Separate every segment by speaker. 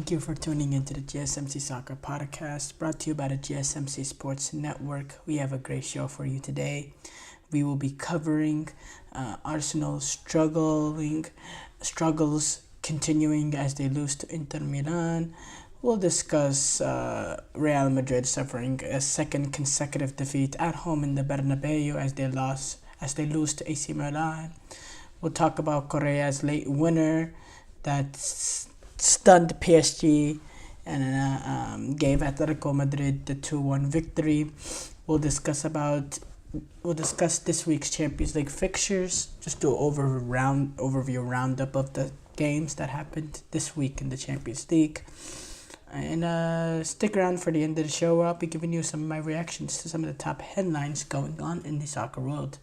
Speaker 1: Thank you for tuning into the GSMC Soccer Podcast, brought to you by the GSMC Sports Network. We have a great show for you today. We will be covering Arsenal's struggles continuing as they lose to Inter Milan. We'll discuss Real Madrid suffering a second consecutive defeat at home in the Bernabeu as they lose to AC Milan. We'll talk about Correa's late winner that stunned PSG and gave Atletico Madrid the 2-1 victory. We'll discuss this week's Champions League fixtures. Just do an overview roundup of the games that happened this week in the Champions League. And stick around for the end of the show where I'll be giving you some of my reactions to some of the top headlines going on in the soccer world.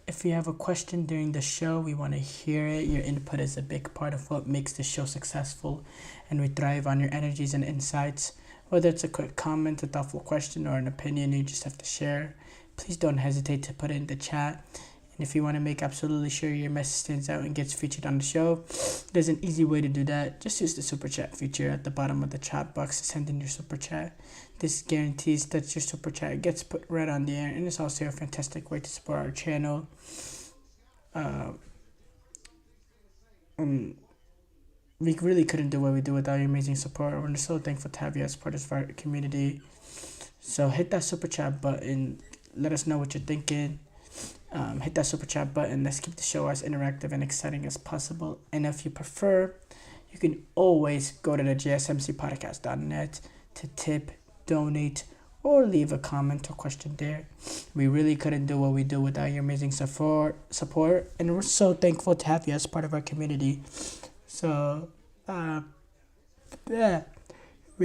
Speaker 1: If you have a question during the show, we want to hear it. Your input is a big part of what makes the show successful, and we thrive on your energies and insights. Whether it's a quick comment, a thoughtful question, or an opinion you just have to share, please don't hesitate to put it in the chat. And if you want to make absolutely sure your message stands out and gets featured on the show, there's an easy way to do that. Just use the super chat feature at the bottom of the chat box to send in your super chat. This guarantees that your super chat gets put right on the air, and it's also a fantastic way to support our channel. We really couldn't do what we do without your amazing support. We're so thankful to have you as part of our community. So hit that super chat button. Let us know what you're thinking. Hit that super chat button. Let's keep the show as interactive and exciting as possible. And if you prefer, you can always go to the gsmcpodcast.net to tip, donate, or leave a comment or question there. We really couldn't do what we do without your amazing support, and we're so thankful to have you as part of our community. So, we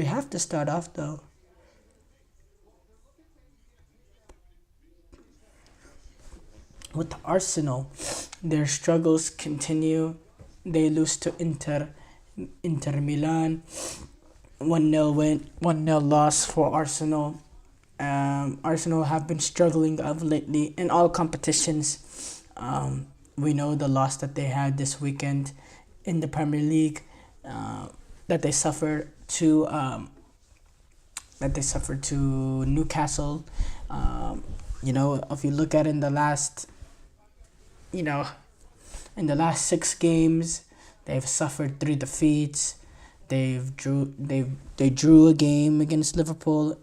Speaker 1: have to start off though. With Arsenal, their struggles continue. They lose to Inter Milan. 1-0 win, 1-0 loss for Arsenal. Arsenal have been struggling of lately in all competitions. We know the loss that they had this weekend in the Premier League, that they suffered to Newcastle. If you look at in the last 6 games, they've suffered 3 defeats. They drew a game against Liverpool.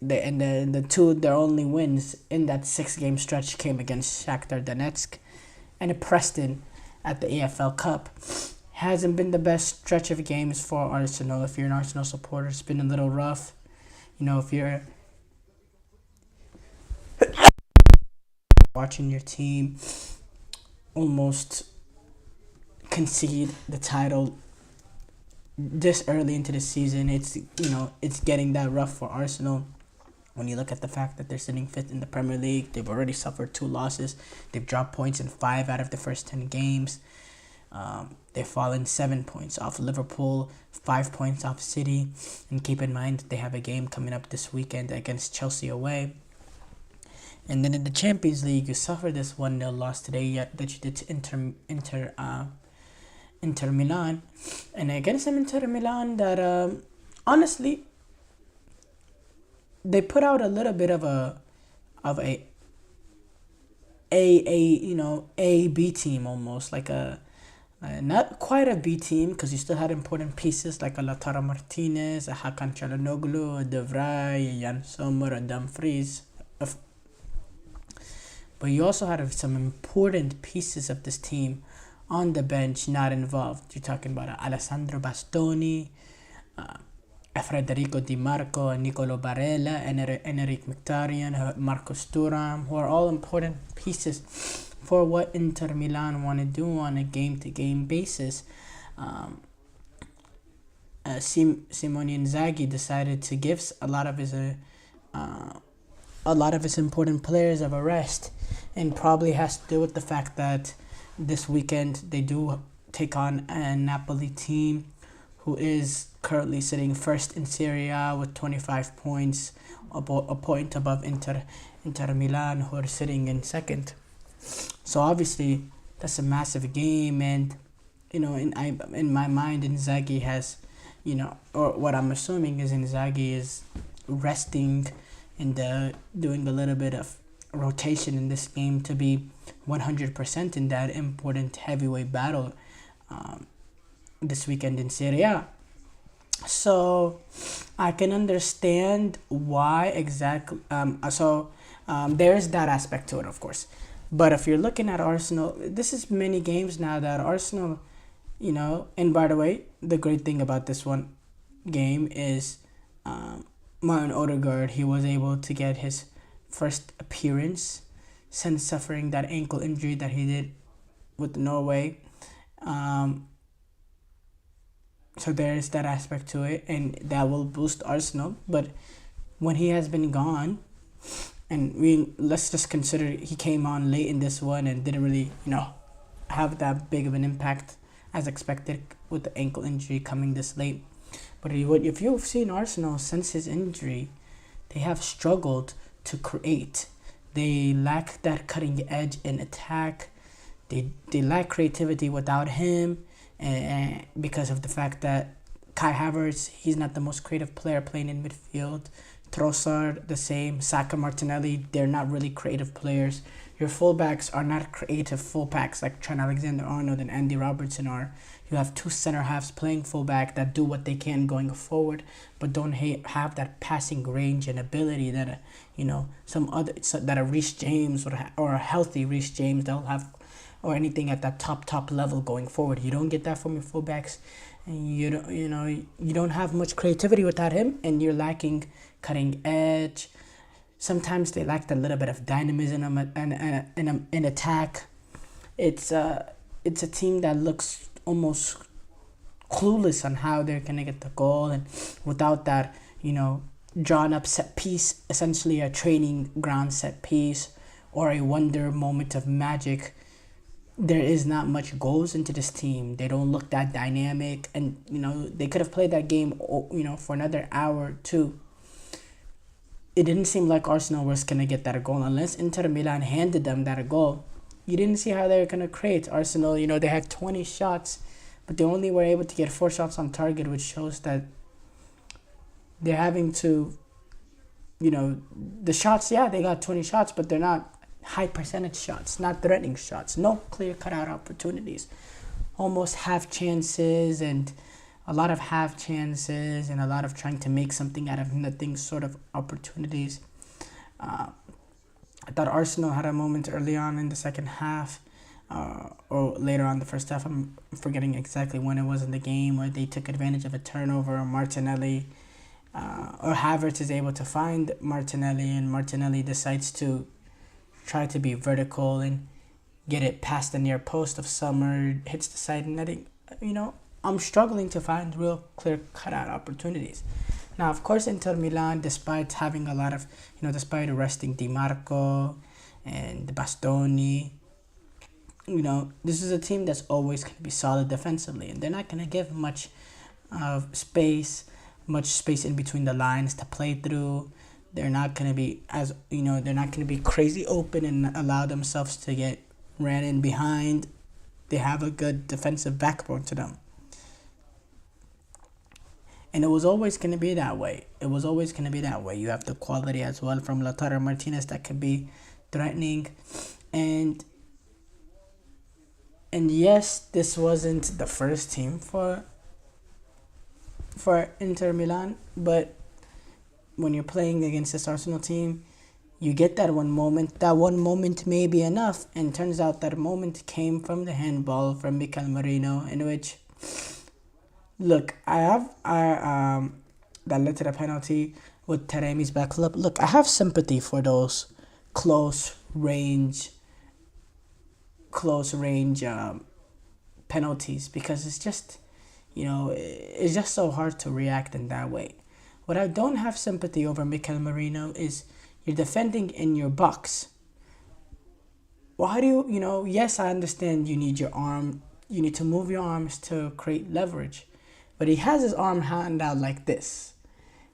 Speaker 1: Their only wins in that 6-game stretch came against Shakhtar Donetsk and Preston at the AFL Cup. Hasn't been the best stretch of games for Arsenal. If you're an Arsenal supporter, it's been a little rough. If you're watching your team almost concede the title this early into the season, it's getting that rough for Arsenal. When you look at the fact that they're sitting 5th in the Premier League, they've already suffered 2 losses. They've dropped points in 5 out of the first 10 games. They've fallen 7 points off Liverpool, 5 points off City. And keep in mind that they have a game coming up this weekend against Chelsea away. And then in the Champions League, you suffer this 1-0 loss today that you did to Inter Milan. And against Inter Milan that honestly, they put out a little bit of a B team, almost like not quite a B team, because you still had important pieces like a Lautaro Martinez, a Hakan Çalhanoğlu, a De Vrij, a Jan Sommer, a Dumfries. But you also had some important pieces of this team on the bench not involved. You're talking about Alessandro Bastoni, Federico Di Marco, Nicolo Barella, Enric Mkhitaryan, Marcos Thuram, who are all important pieces for what Inter Milan want to do on a game-to-game basis. Simone Inzaghi decided to give a lot of his important players of a rest, and probably has to do with the fact that this weekend they do take on a Napoli team who is currently sitting first in Serie A with 25 points, a point above Inter Milan, who are sitting in second. So obviously that's a massive game, and in my mind, Inzaghi has, or what I'm assuming is Inzaghi is resting and doing a little bit of rotation in this game to be 100% in that important heavyweight battle this weekend in Serie A. So I can understand why exactly. There's that aspect to it, of course. But if you're looking at Arsenal, this is many games now that Arsenal, and by the way, the great thing about this one game is Martin Odegaard, he was able to get his first appearance since suffering that ankle injury that he did with Norway. So there is that aspect to it, and that will boost Arsenal. But when he has been gone, and let's just consider he came on late in this one and didn't really, have that big of an impact as expected with the ankle injury coming this late. But if you've seen Arsenal since his injury, they have struggled to create. They lack that cutting edge in attack. They lack creativity without him, and because of the fact that Kai Havertz, he's not the most creative player playing in midfield. Trossard, the same. Saka, Martinelli, they're not really creative players. Your fullbacks are not creative fullbacks like Trent Alexander-Arnold and Andy Robertson are. You have two center halves playing fullback that do what they can going forward, but don't have that passing range and ability that that a Reece James or a healthy Reece James they'll have, or anything at that top level going forward. You don't get that from your fullbacks, and you don't have much creativity without him, and you're lacking cutting edge. Sometimes they lack a little bit of dynamism in attack. It's a team that looks almost clueless on how they're gonna get the goal, and without that, drawn up set piece, essentially a training ground set piece or a wonder moment of magic, there is not much goes into this team. They don't look that dynamic, and they could have played that game for another hour or two. It didn't seem like Arsenal was going to get that goal unless Inter Milan handed them that goal. You didn't see how they were going to create. Arsenal, they had 20 shots, but they only were able to get 4 shots on target, which shows that they're having to, the shots, they got 20 shots, but they're not high percentage shots, not threatening shots, no clear cutout opportunities, almost half chances and a lot of half chances and a lot of trying to make something out of nothing sort of opportunities. I thought Arsenal had a moment early on in the second half, or later on the first half, I'm forgetting exactly when it was in the game, where they took advantage of a turnover. Martinelli or Havertz is able to find Martinelli, and Martinelli decides to try to be vertical and get it past the near post of Sommer, hits the side netting. I'm struggling to find real clear cutout opportunities. Now, of course, Inter Milan, despite having a lot of, despite arresting Di Marco and Bastoni, this is a team that's always going to be solid defensively, and they're not going to give much space in between the lines to play through. They're not going to be they're not going to be crazy open and allow themselves to get ran in behind. They have a good defensive backbone to them. And it was always going to be that way. You have the quality as well from Lautaro Martinez that could be threatening. And yes, this wasn't the first team for Inter Milan, but when you're playing against this Arsenal team, you get that one moment. That one moment may be enough, and turns out that moment came from the handball from Mikel Merino, in which, look, that led to the penalty with Taremi's back flip. Look, I have sympathy for those close range penalties, because it's just, it's just so hard to react in that way. What I don't have sympathy over Mikel Merino is you're defending in your box. Why do you, yes, I understand you need to move your arms to create leverage, but he has his arm hand out like this.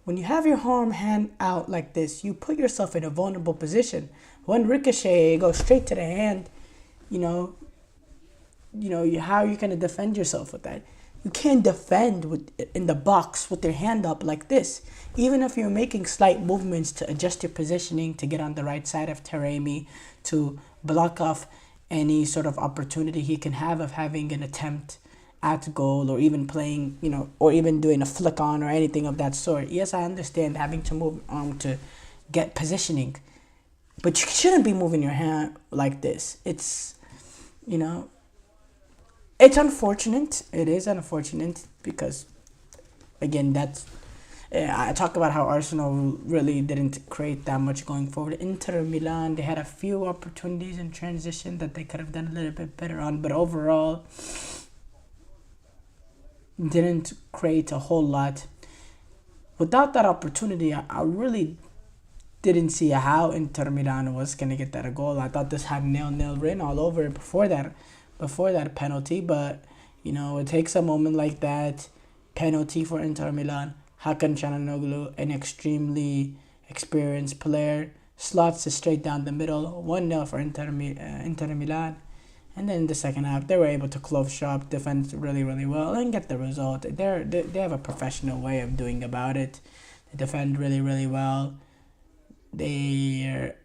Speaker 1: When you have your arm hand out like this, you put yourself in a vulnerable position. One ricochet goes straight to the hand, how are you going to defend yourself with that? You can't defend in the box with your hand up like this. Even if you're making slight movements to adjust your positioning to get on the right side of Taremi, to block off any sort of opportunity he can have of having an attempt at goal, or even playing, or even doing a flick on or anything of that sort. Yes, I understand having to move on to get positioning, but you shouldn't be moving your hand like this. It's unfortunate. It is unfortunate because, again, I talk about how Arsenal really didn't create that much going forward. Inter Milan, they had a few opportunities in transition that they could have done a little bit better on, but overall, didn't create a whole lot. Without that opportunity, I really didn't see how Inter Milan was going to get that a goal. I thought this had 0-0 written all over it before that penalty, but it takes a moment like that, penalty for Inter Milan. Hakan Çalhanoğlu, an extremely experienced player, slots it straight down the middle, 1-0 for Inter Milan. And then in the second half, they were able to close shop, defend really, really well, and get the result. They have a professional way of doing about it. They defend really, really well. They're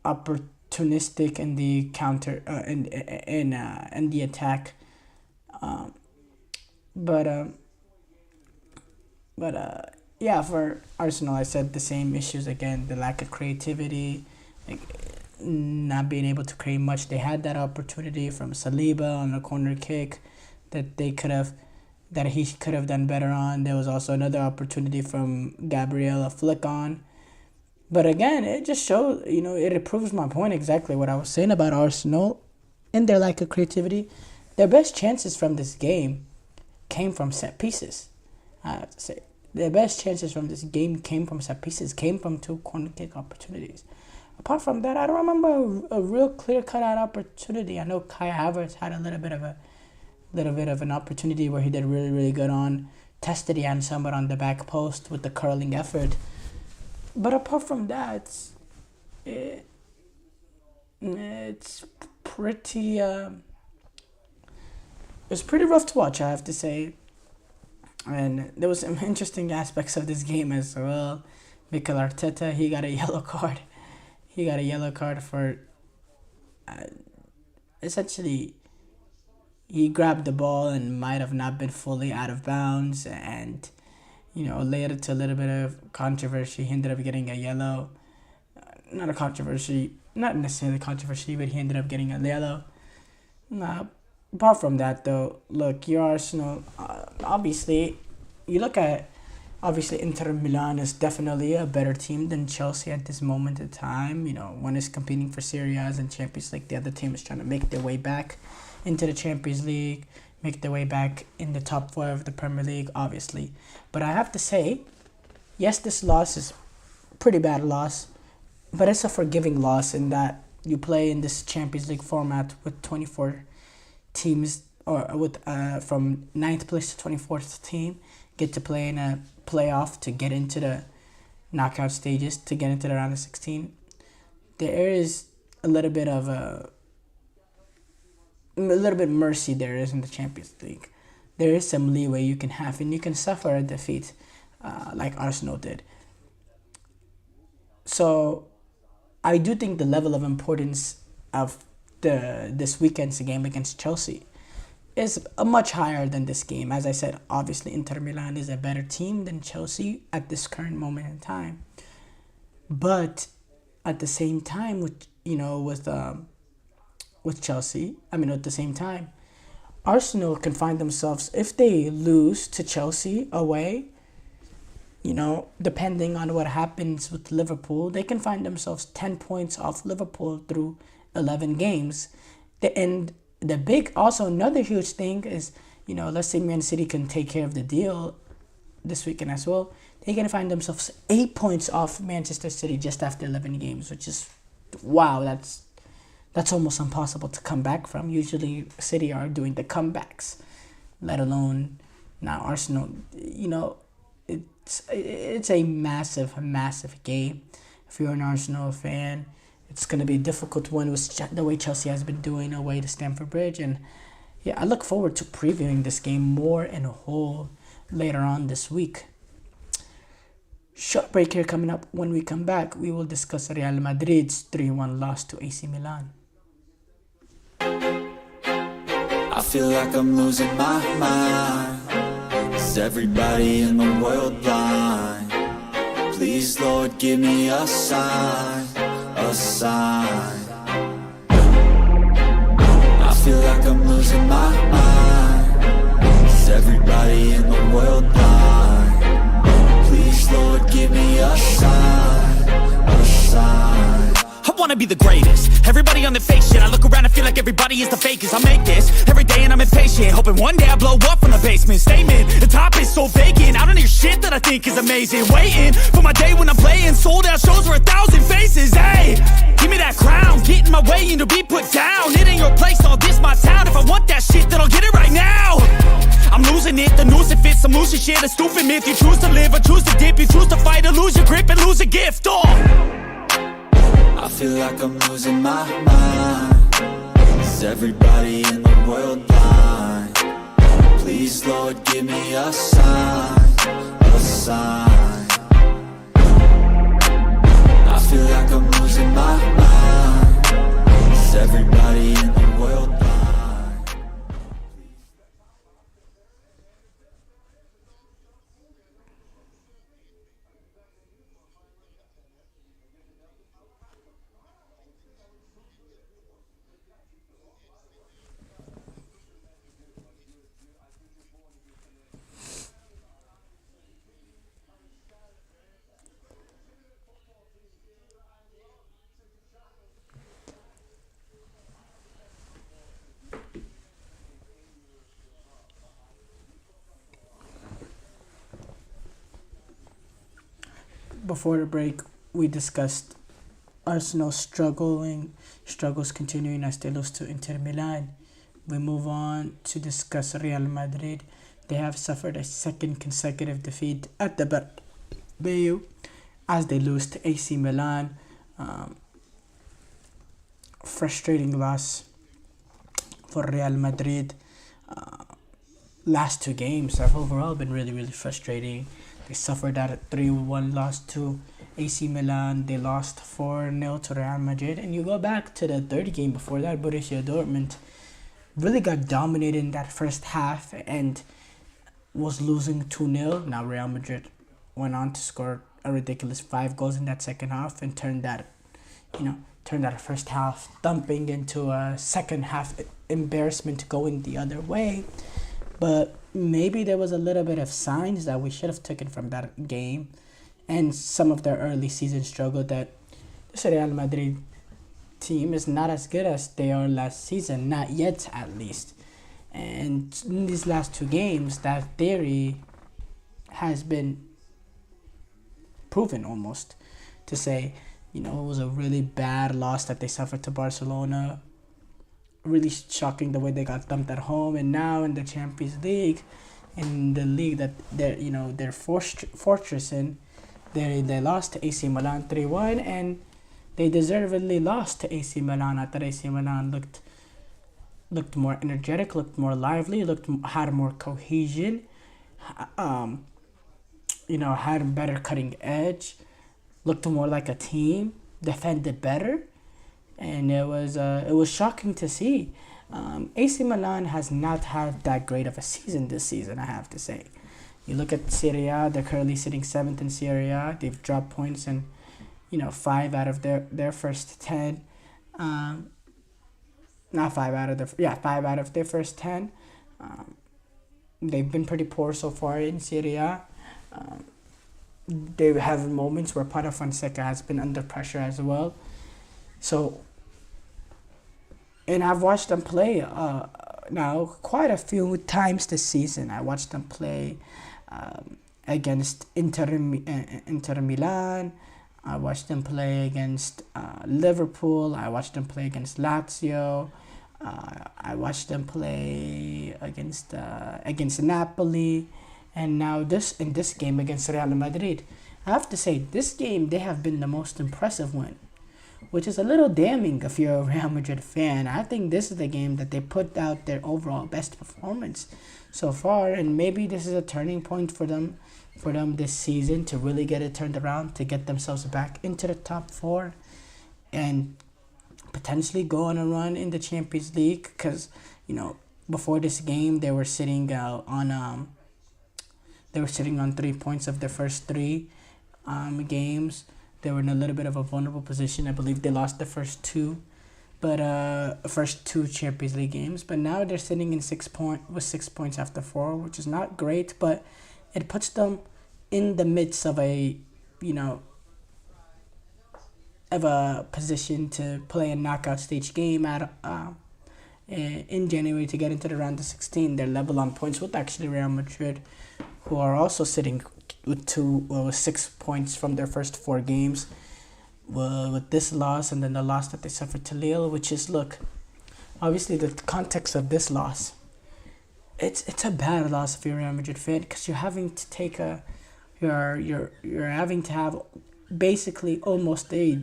Speaker 1: opportunistic in the counter, in the attack. Yeah, for Arsenal, I said the same issues again. The lack of creativity, like not being able to create much. They had that opportunity from Saliba on a corner kick that he could have done better on. There was also another opportunity from Gabriel, a flick on. But again, it just shows, it proves my point exactly what I was saying about Arsenal and their lack of creativity. Their best chances from this game came from set pieces. I have to say, their best chances from this game came from set pieces, came from 2 corner kick opportunities. Apart from that, I don't remember a real clear-cut out opportunity. I know Kai Havertz had a little bit of an opportunity where he did really, really good on, tested Jan Sommer on the back post with the curling effort. But apart from that, it's pretty rough to watch, I have to say. And there was some interesting aspects of this game as well. Mikel Arteta, he got a yellow card. He got a yellow card for essentially he grabbed the ball and might have not been fully out of bounds, and led to a little bit of controversy. He ended up getting a yellow. Not necessarily controversy, but he ended up getting a yellow. Apart from that, though, look, your Arsenal, obviously Inter Milan is definitely a better team than Chelsea at this moment in time. One is competing for Serie A's and Champions League. The other team is trying to make their way back into the Champions League, make their way back in the top 4 of the Premier League, obviously. But I have to say, yes, this loss is a pretty bad loss, but it's a forgiving loss in that you play in this Champions League format with 24 teams, or with from 9th place to 24th team, get to play in a playoff to get into the knockout stages, to get into the round of 16. There is a little bit mercy there is in the Champions League. There is some leeway you can have, and you can suffer a defeat like Arsenal did. So I do think the level of importance of this weekend's game against Chelsea is much higher than this game. As I said, obviously Inter Milan is a better team than Chelsea at this current moment in time. But at the same time, with Chelsea, at the same time, Arsenal can find themselves, if they lose to Chelsea away, depending on what happens with Liverpool, they can find themselves 10 points off Liverpool through 11 games. And also another huge thing is, let's say Man City can take care of the deal this weekend as well. They can find themselves 8 points off Manchester City just after 11 games, which is, wow, that's almost impossible to come back from. Usually City are doing the comebacks, let alone now Arsenal. It's a massive, massive game if you're an Arsenal fan. It's going to be a difficult one with the way Chelsea has been doing away to Stamford Bridge. And yeah, I look forward to previewing this game more in a whole later on this week. Short break here coming up. When we come back, we will discuss Real Madrid's 3-1 loss to AC Milan.
Speaker 2: I feel like I'm losing my mind. Is everybody in the world blind? Please, Lord, give me a sign, a sign. I feel like I'm losing my mind. Is everybody in the world blind? Please, Lord, give me a sign, a sign.
Speaker 3: I wanna be the greatest. Everybody on the fake shit. I look around and feel like everybody is the fakest. I make this every day and I'm impatient, hoping one day I blow up from the basement. Statement, the top is so vacant. I don't hear shit that I think is amazing. Waiting for my day when I'm playing sold out shows for 1,000 faces. Hey, give me that crown, get in my way and to be put down. It ain't your place, all this my town. If I want that shit, then I'll get it right now. I'm losing it, the noose it fits. I'm losing shit, a stupid myth. You choose to live or choose to dip. You choose to fight or lose your grip and lose a gift.
Speaker 2: I feel like I'm losing my mind. Is everybody in the world blind? Please, Lord, give me a sign, a sign. I feel like I'm losing my mind. Is everybody in the world blind?
Speaker 1: Before the break, we discussed Arsenal's struggles continuing as they lose to Inter Milan. We move on to discuss Real Madrid. They have suffered a second consecutive defeat at the Bernabeu as they lose to AC Milan. Frustrating loss for Real Madrid. Last two games have overall been really, really frustrating. They suffered that 3-1 loss to AC Milan. They lost 4-0 to Real Madrid. And you go back to the third game before that, Borussia Dortmund really got dominated in that first half and was losing 2-0. Now Real Madrid went on to score a ridiculous 5 goals in that second half and turned that first half thumping into a second half embarrassment going the other way. But maybe there was a little bit of signs that we should have taken from that game and some of their early season struggle, that this Real Madrid team is not as good as they are last season, not yet at least. And in these last two games, that theory has been proven almost, to say, it was a really bad loss that they suffered to Barcelona. Really shocking the way they got thumped at home, and now in the Champions League, in the league that they're fortress in, they lost to AC Milan 3-1, and they deservedly lost to AC Milan. I thought AC Milan looked more energetic, looked more lively, had more cohesion, had better cutting edge, looked more like a team, defended better. And it was shocking to see. AC Milan has not had that great of a season this season, I have to say. You look at Serie A, they're currently sitting 7th in Serie A. They've dropped points in, 5 out of their first 10. 5 out of their first 10. They've been pretty poor so far in Serie A. They have moments where Paulo Fonseca has been under pressure as well. So, and I've watched them play now quite a few times this season. I watched them play against Inter Milan. I watched them play against Liverpool. I watched them play against Lazio. I watched them play against Napoli. And now in this game against Real Madrid. I have to say, this game, they have been the most impressive one. which is a little damning if you're a Real Madrid fan. I think this is the game that they put out their overall best performance so far, and maybe this is a turning point for them this season to really get it turned around, to get themselves back into the top four and potentially go on a run in the Champions League, because before this game they were sitting on 3 points of their first three games. They were in a little bit of a vulnerable position. I believe they lost the first two Champions League games, but now they're sitting in 6 points after 4, which is not great, but it puts them in the midst of a position to play a knockout stage game in January to get into the round of 16. They're level on points with actually Real Madrid, who are also sitting with 6 points from their first 4 games. With this loss and then the loss that they suffered to Lille, which is, look, obviously the context of this loss, it's a bad loss if you're a Real Madrid fan, because you're having to take you're having to have basically almost a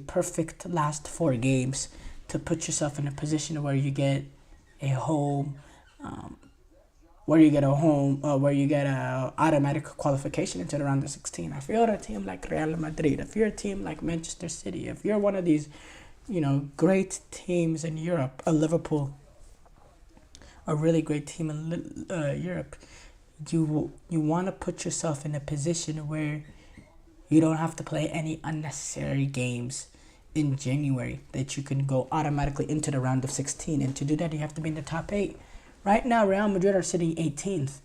Speaker 1: perfect last 4 games to put yourself in a position where you get a home, where you get a automatic qualification into the round of 16. If you're a team like Real Madrid, if you're a team like Manchester City, if you're one of these, great teams in Europe, a Liverpool, a really great team in Europe, you want to put yourself in a position where you don't have to play any unnecessary games in January, that you can go automatically into the round of 16. And to do that, you have to be in the top 8. Right now, Real Madrid are sitting 18th.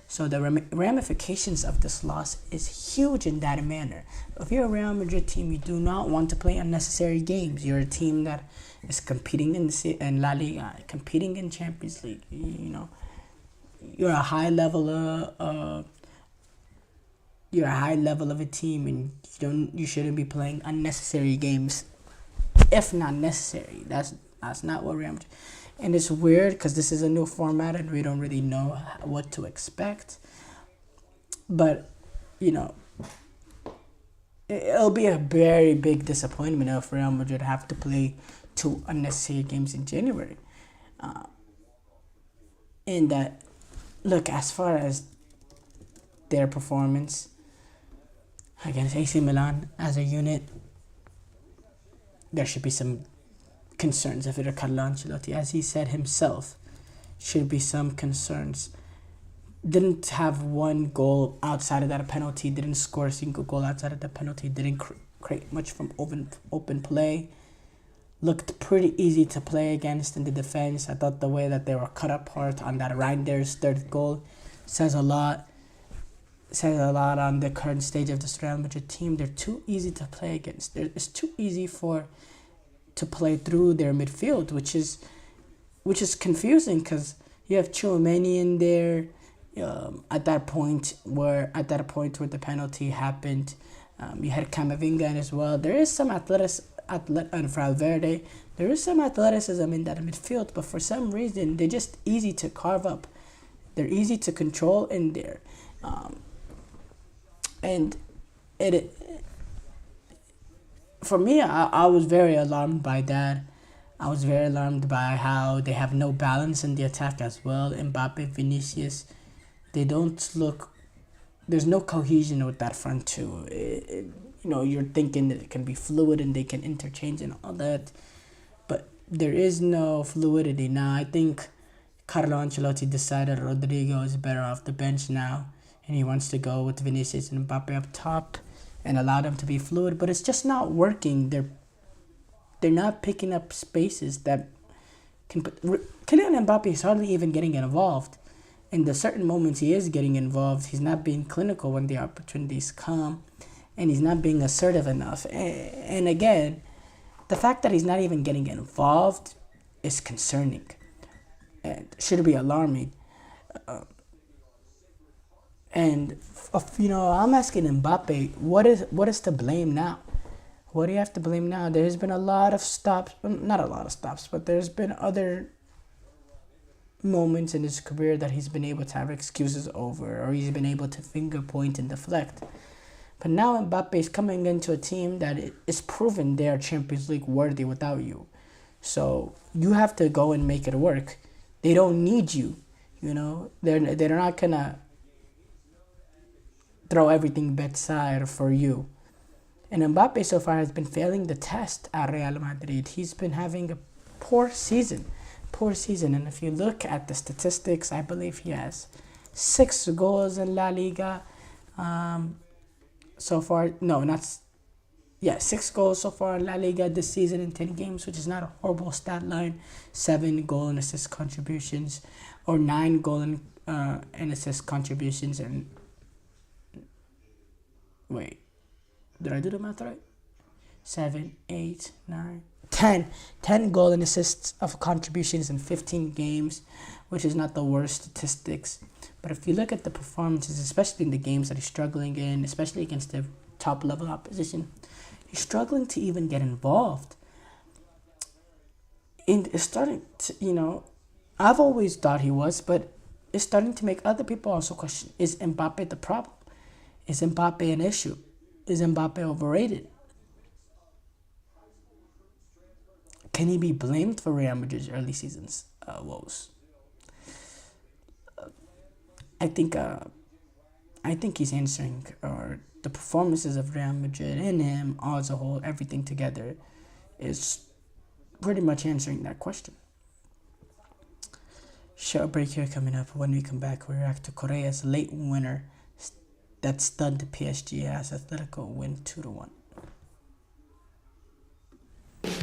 Speaker 1: So the ramifications of this loss is huge in that manner. If you're a Real Madrid team, you do not want to play unnecessary games. You're a team that is competing in La Liga, competing in Champions League. You're a high level of a team, and you shouldn't be playing unnecessary games, if not necessary. That's not what Real Madrid. And it's weird because this is a new format and we don't really know what to expect. But, it'll be a very big disappointment if Real Madrid have to play 2 unnecessary games in January. And that, look, as far as their performance against AC Milan as a unit, there should be some concerns if it are Carlo Ancelotti. As he said himself, should be some concerns. Didn't have one goal outside of that penalty, didn't score a single goal outside of the penalty, didn't create much from open play. Looked pretty easy to play against in the defense. I thought the way that they were cut apart on that Reinders' third goal says a lot on the current stage of this Real Madrid team. They're too easy to play against. It's too easy to play through their midfield, which is confusing, because you have Tchouaméni in there at that point where the penalty happened. You had Camavinga in as well. There is some and Valverde. There is some athleticism in that midfield, but for some reason they're just easy to carve up. They're easy to control in there, and for me, I was very alarmed by that. I was very alarmed by how they have no balance in the attack as well. Mbappe, Vinicius, they don't look. There's no cohesion with that front two. You're thinking that it can be fluid and they can interchange and all that, but there is no fluidity now. I think Carlo Ancelotti decided Rodrigo is better off the bench now, and he wants to go with Vinicius and Mbappe up top and allow them to be fluid, but it's just not working. They're not picking up spaces that can put. Kylian Mbappe is hardly even getting involved. In the certain moments he is getting involved, he's not being clinical when the opportunities come, and he's not being assertive enough. And again, the fact that he's not even getting involved is concerning and should be alarming. I'm asking Mbappe, what is to blame now? What do you have to blame now? There's been a lot of stops, not a lot of stops, but there's been other moments in his career that he's been able to have excuses over, or he's been able to finger point and deflect. But now Mbappe is coming into a team that is proven they are Champions League worthy without you. So you have to go and make it work. They don't need you. They're not gonna throw everything bedside for you. And Mbappe so far has been failing the test at Real Madrid. He's been having a poor season. And if you look at the statistics, I believe he has 6 goals in La Liga so far. No, not 6 goals so far in La Liga this season in 10 games, which is not a horrible stat line. 7 goal and assist contributions, or 9 goal and assist contributions. And wait, did I do the math right? 7, 8, 9, 10 goal and assists of contributions in 15 games, which is not the worst statistics. But if you look at the performances, especially in the games that he's struggling in, especially against the top level opposition, he's struggling to even get involved. And it's starting to, I've always thought he was, but it's starting to make other people also question, is Mbappe the problem? Is Mbappe an issue? Is Mbappe overrated? Can he be blamed for Real Madrid's early season's woes? I think he's answering, or the performances of Real Madrid and him all as a whole, everything together, is pretty much answering that question. Short break here coming up. When we come back, we react to Correa's late winner that stunned PSG as Atletico win 2-1.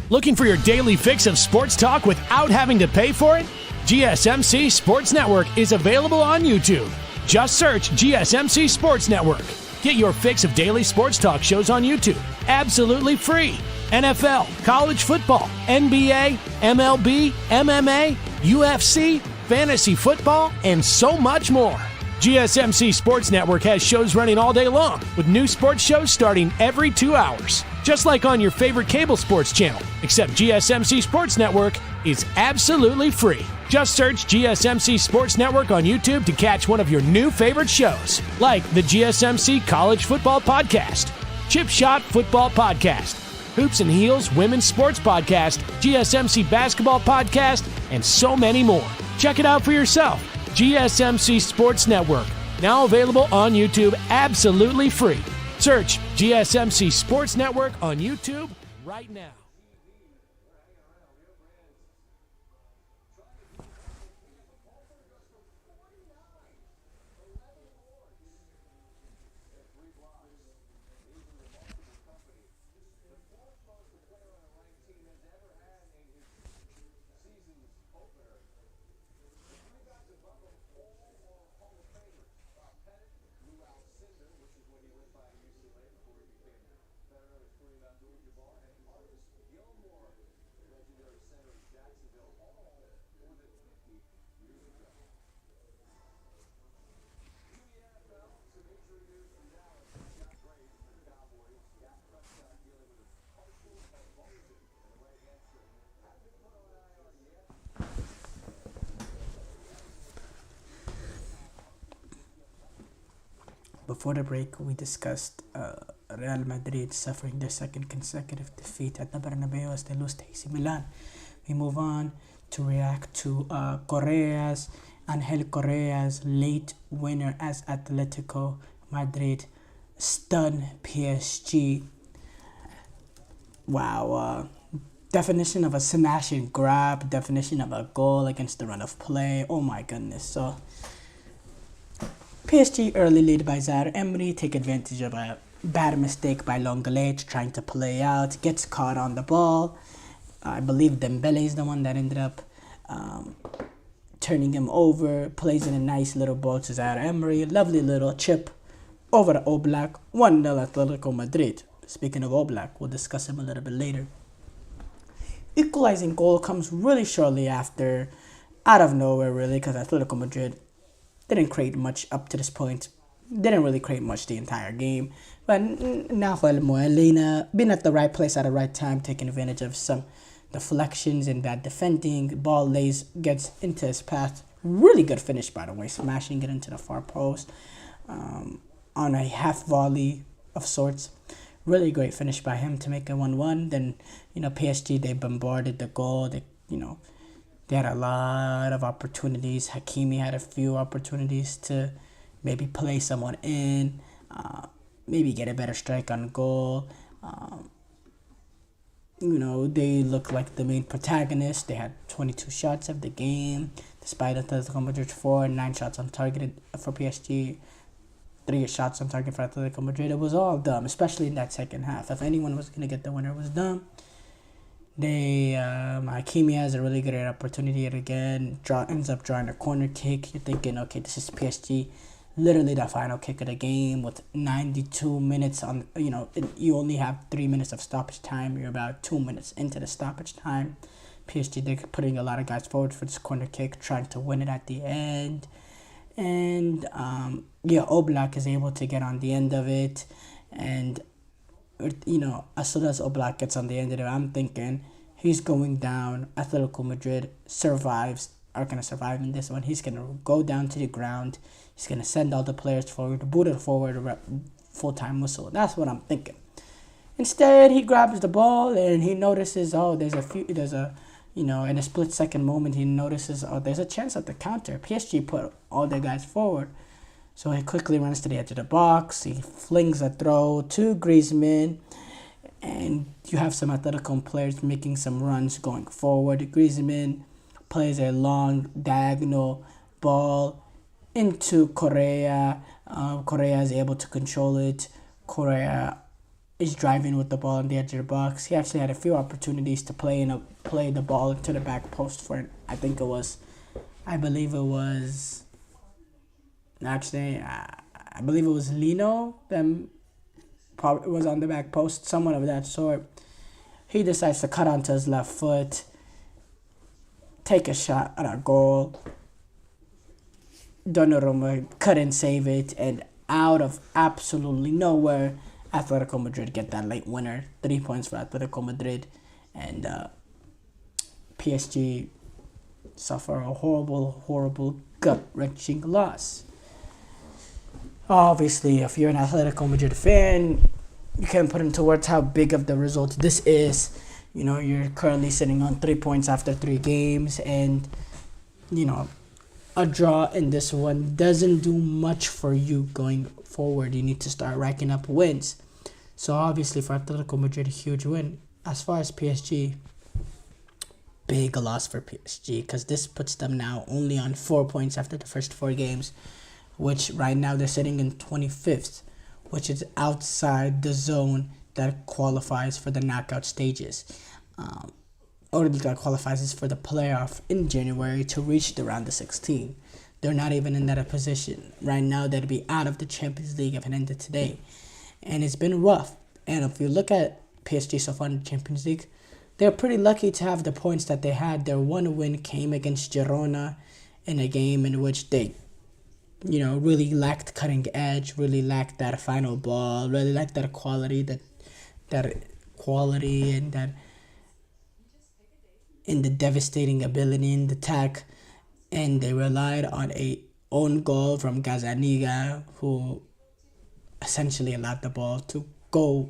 Speaker 4: Looking for your daily fix of sports talk without having to pay for it? GSMC Sports Network is available on YouTube. Just search GSMC Sports Network. Get your fix of daily sports talk shows on YouTube, absolutely free. NFL, college football, NBA, MLB, MMA, UFC, fantasy football, and so much more. GSMC Sports Network has shows running all day long, with new sports shows starting every 2 hours. Just like on your favorite cable sports channel, except GSMC Sports Network is absolutely free. Just search GSMC Sports Network on YouTube to catch one of your new favorite shows, like the GSMC College Football Podcast, Chip Shot Football Podcast, Hoops and Heels Women's Sports Podcast, GSMC Basketball Podcast, and so many more. Check it out for yourself. GSMC Sports Network, now available on YouTube absolutely free. Search GSMC Sports Network on YouTube right now.
Speaker 1: Before the break, we discussed Real Madrid suffering their second consecutive defeat at the Bernabeu as they lose to AC Milan. We move on to react to Angel Correa's late winner as Atletico Madrid stun PSG. Wow. Definition of a smash and grab, definition of a goal against the run of play. Oh my goodness. So PSG early lead by Zaire Emery, take advantage of a bad mistake by Longley trying to play out, gets caught on the ball. I believe Dembele is the one that ended up turning him over, plays in a nice little ball to Zaire Emery, lovely little chip over to Oblak, 1-0 Atletico Madrid. Speaking of Oblak, we'll discuss him a little bit later. Equalizing goal comes really shortly after, out of nowhere really, because Atletico Madrid didn't create much up to this point. Didn't really create much the entire game. But Nahuel Molina been at the right place at the right time, taking advantage of some deflections and bad defending. Ball gets into his path. Really good finish, by the way, smashing it into the far post on a half volley. of sorts. Really great finish by him to make it 1-1. Then, PSG, they bombarded the goal. They had a lot of opportunities. Hakimi had a few opportunities to maybe play someone in, maybe get a better strike on goal. They look like the main protagonists. They had 22 shots of the game, despite Atletico Madrid 9 shots on target for PSG, 3 shots on target for Atletico Madrid. It was all dumb, especially in that second half. If anyone was going to get the winner, it was dumb. Hakimi has a really good opportunity again. Ends up drawing a corner kick. You're thinking, okay, this is PSG. Literally the final kick of the game with 92 minutes on, you only have 3 minutes of stoppage time. You're about 2 minutes into the stoppage time. PSG, they're putting a lot of guys forward for this corner kick, trying to win it at the end. And, Oblak is able to get on the end of it. And, as soon as Oblak gets on the end of it, I'm thinking he's going down. Atletico Madrid are going to survive in this one. He's going to go down to the ground. He's going to send all the players forward, boot it forward, full-time whistle. That's what I'm thinking. Instead, he grabs the ball and he notices, in a split-second moment, he notices, there's a chance at the counter. PSG put all their guys forward. So he quickly runs to the edge of the box. He flings a throw to Griezmann. And you have some Atletico players making some runs going forward. Griezmann plays a long diagonal ball into Correa. Correa is able to control it. Correa is driving with the ball on the edge of the box. He actually had a few opportunities to play the ball into the back post for, I believe it was Lino. Probably was on the back post, someone of that sort. He decides to cut onto his left foot, take a shot at a goal. Donnarumma couldn't save it, and out of absolutely nowhere, Atletico Madrid get that late winner. 3 points for Atletico Madrid, and PSG suffer a horrible, gut-wrenching loss. Obviously, if you're an Atletico Madrid fan, you can't put into words how big of the result this is. You're currently sitting on 3 points after 3 games, and, a draw in this one doesn't do much for you going forward. You need to start racking up wins. So, obviously, for Atletico Madrid, a huge win. As far as PSG, big loss for PSG, because this puts them now only on 4 points after the first 4 games, which right now they're sitting in 25th, which is outside the zone that qualifies for the knockout stages. Or that qualifies for the playoff in January to reach the round of 16. They're not even in that position. Right now, they'd be out of the Champions League if it ended today. And it's been rough. And if you look at PSG so far in the Champions League, they're pretty lucky to have the points that they had. Their one win came against Girona in a game in which they really lacked cutting edge, really lacked that final ball, really lacked that quality, and the devastating ability in the attack. And they relied on a own goal from Gazzaniga, who essentially allowed the ball to go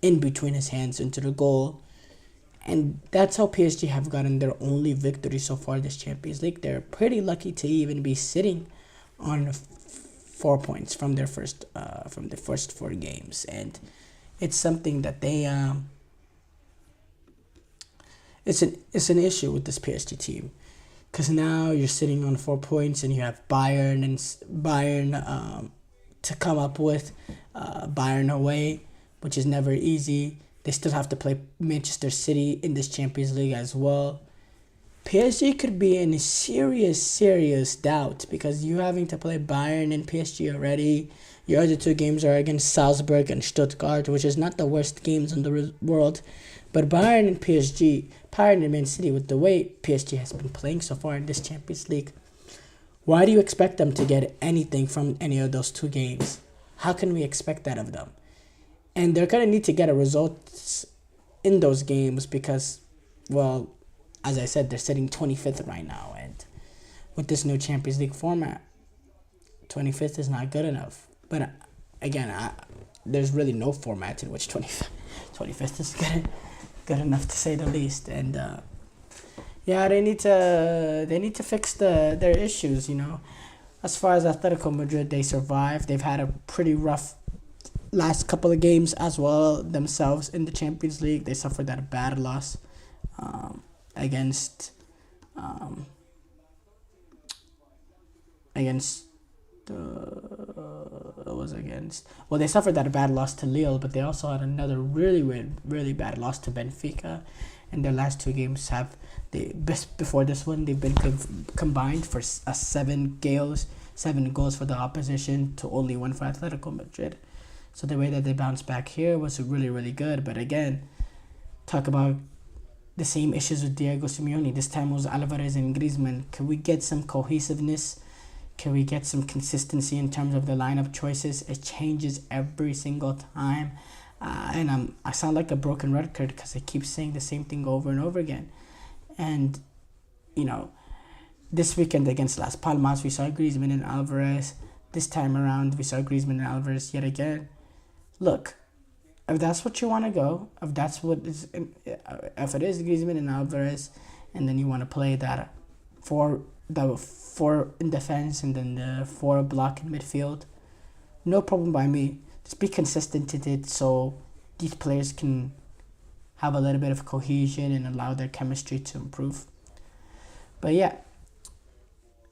Speaker 1: in between his hands into the goal. And that's how PSG have gotten their only victory so far this Champions League. They're pretty lucky to even be sitting on 4 points from the first 4 games, and it's something that they it's an issue with this PSG team, because now you're sitting on 4 points and you have Bayern to come up with. Bayern away, which is never easy. They still have to play Manchester City in this Champions League as well. PSG could be in serious doubt, because you're having to play Bayern and PSG already. Your other 2 games are against Salzburg and Stuttgart, which is not the worst games in the world. But Bayern and Man City, with the way PSG has been playing so far in this Champions League, why do you expect them to get anything from any of those 2 games? How can we expect that of them? And they're going to need to get a result in those games because, well, as I said, they're sitting 25th right now. And with this new Champions League format, 25th is not good enough. But again, there's really no format in which 25th is good enough to say the least. And yeah, they need to fix their issues. As far as Atletico Madrid, they survived. They've had a pretty rough last couple of games as well themselves in the Champions League. They suffered that bad loss against they suffered that bad loss to Lille, but they also had another really bad loss to Benfica. And their last two games before this one, they've been combined for 7 goals for the opposition to only 1 for Atletico Madrid. So the way that they bounced back here was really good. But again, talk about the same issues with Diego Simeone. This time it was Alvarez and Griezmann. Can we get some cohesiveness? Can we get some consistency in terms of the lineup choices? It changes every single time. And I sound like a broken record because I keep saying the same thing over and over again. And, this weekend against Las Palmas, we saw Griezmann and Alvarez. This time around, we saw Griezmann and Alvarez yet again. Look, if that's what you want to go, if it is Griezmann and Alvarez, and then you want to play that four in defense and then the 4 block in midfield, no problem by me. Just be consistent in it so these players can have a little bit of cohesion and allow their chemistry to improve. But yeah,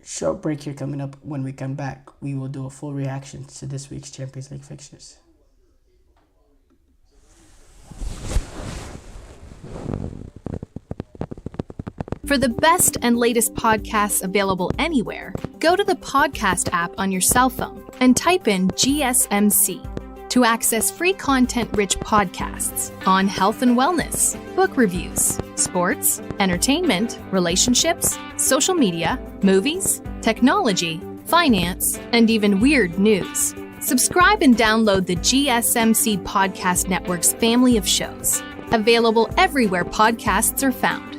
Speaker 1: short break here coming up. When we come back, we will do a full reaction to this week's Champions League fixtures.
Speaker 5: For the best and latest podcasts available anywhere, go to the podcast app on your cell phone and type in GSMC to access free content-rich podcasts on health and wellness, book reviews, sports, entertainment, relationships, social media, movies, technology, finance, and even weird news. Subscribe and download the GSMC Podcast Network's family of shows, available everywhere podcasts are found.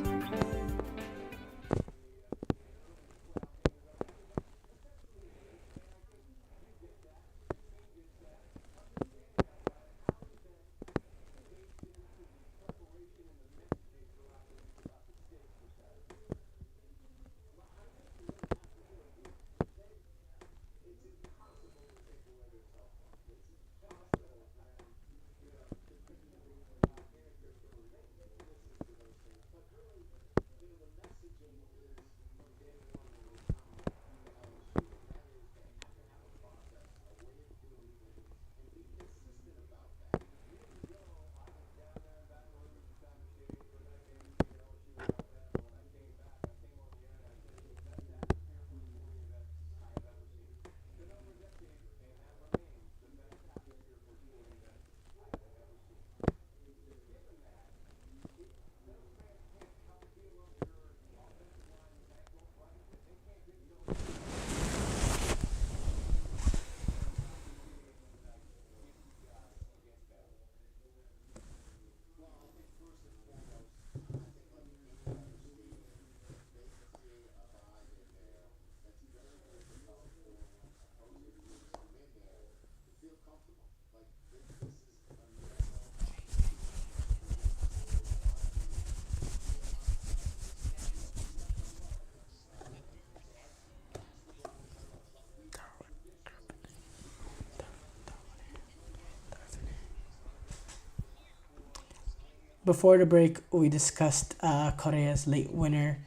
Speaker 1: Before the break, we discussed Korea's late winner